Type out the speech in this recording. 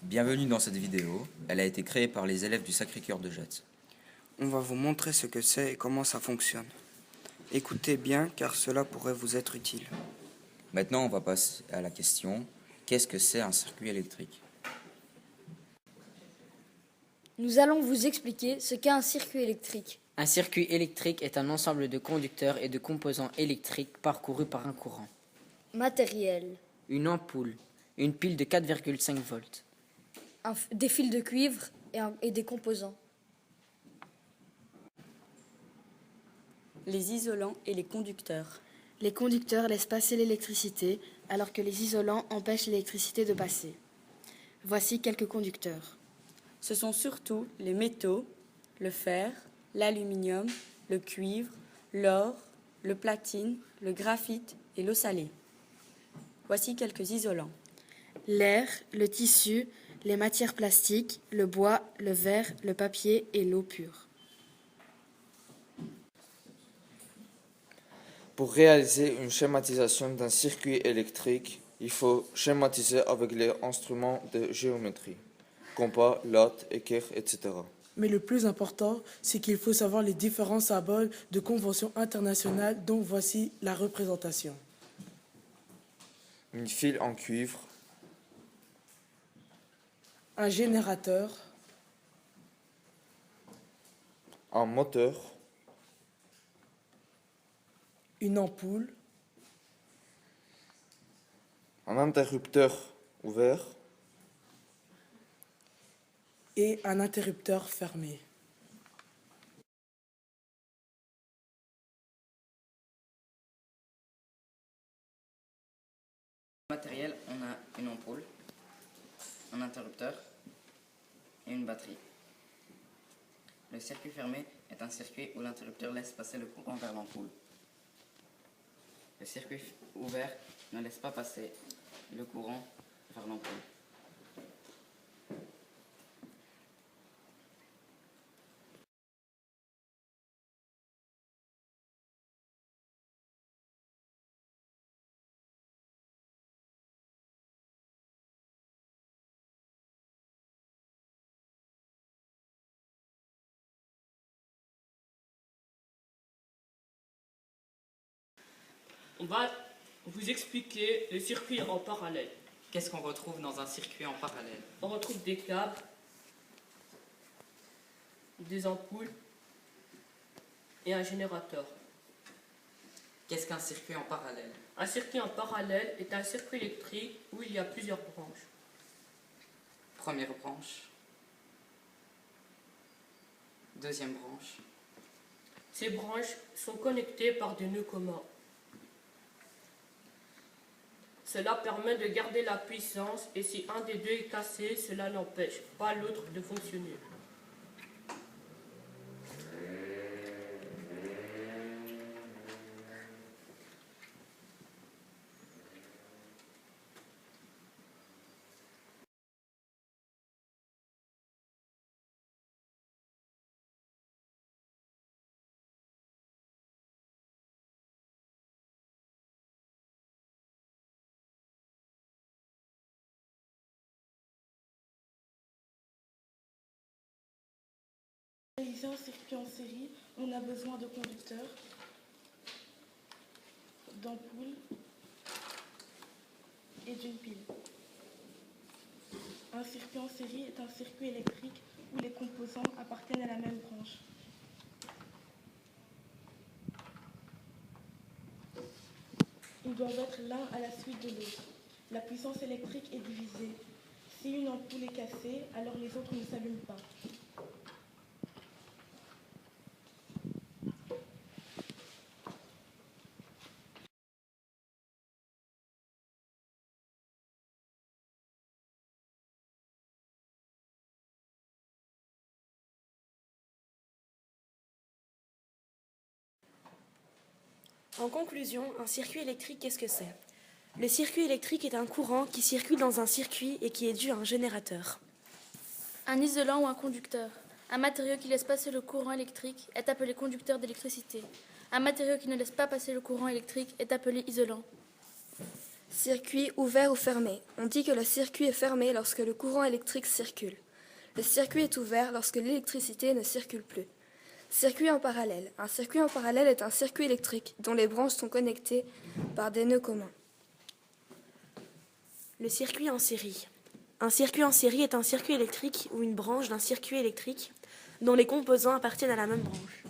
Bienvenue dans cette vidéo. Elle a été créée par les élèves du Sacré-Cœur de Jette. On va vous montrer ce que c'est et comment ça fonctionne. Écoutez bien car cela pourrait vous être utile. Maintenant, on va passer à la question, qu'est-ce que c'est un circuit électrique? Nous allons vous expliquer ce qu'est un circuit électrique. Un circuit électrique est un ensemble de conducteurs et de composants électriques parcourus par un courant. Matériel, Une ampoule, une pile de 4,5 volts. des fils de cuivre et des composants. Les isolants et les conducteurs. Les conducteurs laissent passer l'électricité alors que les isolants empêchent l'électricité de passer. Voici quelques conducteurs. Ce sont surtout les métaux, le fer, l'aluminium, le cuivre, l'or, le platine, le graphite et l'eau salée. Voici quelques isolants. L'air, le tissu, les matières plastiques, le bois, le verre, le papier et l'eau pure. Pour réaliser une schématisation d'un circuit électrique, il faut schématiser avec les instruments de géométrie, compas, latte, équerre, etc. Mais le plus important, c'est qu'il faut savoir les différents symboles de conventions internationales dont voici la représentation. Une file en cuivre, Un générateur, un moteur, une ampoule, un interrupteur ouvert, et un interrupteur fermé. Matériel, on a une ampoule, un interrupteur et une batterie. Le circuit fermé est un circuit où l'interrupteur laisse passer le courant vers l'ampoule. Le circuit ouvert ne laisse pas passer le courant vers l'ampoule. On va vous expliquer le circuit en parallèle. Qu'est-ce qu'on retrouve dans un circuit en parallèle? On retrouve des câbles, des ampoules et un générateur. Qu'est-ce qu'un circuit en parallèle? Un circuit en parallèle est un circuit électrique où il y a plusieurs branches. Première branche. Deuxième branche. Ces branches sont connectées par des nœuds communs. Cela permet de garder la puissance et si un des deux est cassé, cela n'empêche pas l'autre de fonctionner. Pour réaliser un circuit en série, on a besoin de conducteurs, d'ampoules et d'une pile. Un circuit en série est un circuit électrique où les composants appartiennent à la même branche. Ils doivent être l'un à la suite de l'autre. La puissance électrique est divisée. Si une ampoule est cassée, alors les autres ne s'allument pas. En conclusion, un circuit électrique, qu'est-ce que c'est? Le circuit électrique est un courant qui circule dans un circuit et qui est dû à un générateur. Un isolant ou un conducteur. Un matériau qui laisse passer le courant électrique est appelé conducteur d'électricité. Un matériau qui ne laisse pas passer le courant électrique est appelé isolant. Circuit ouvert ou fermé. On dit que le circuit est fermé lorsque le courant électrique circule. Le circuit est ouvert lorsque l'électricité ne circule plus. Circuit en parallèle. Un circuit en parallèle est un circuit électrique dont les branches sont connectées par des nœuds communs. Le circuit en série. Un circuit en série est un circuit électrique ou une branche d'un circuit électrique dont les composants appartiennent à la même branche.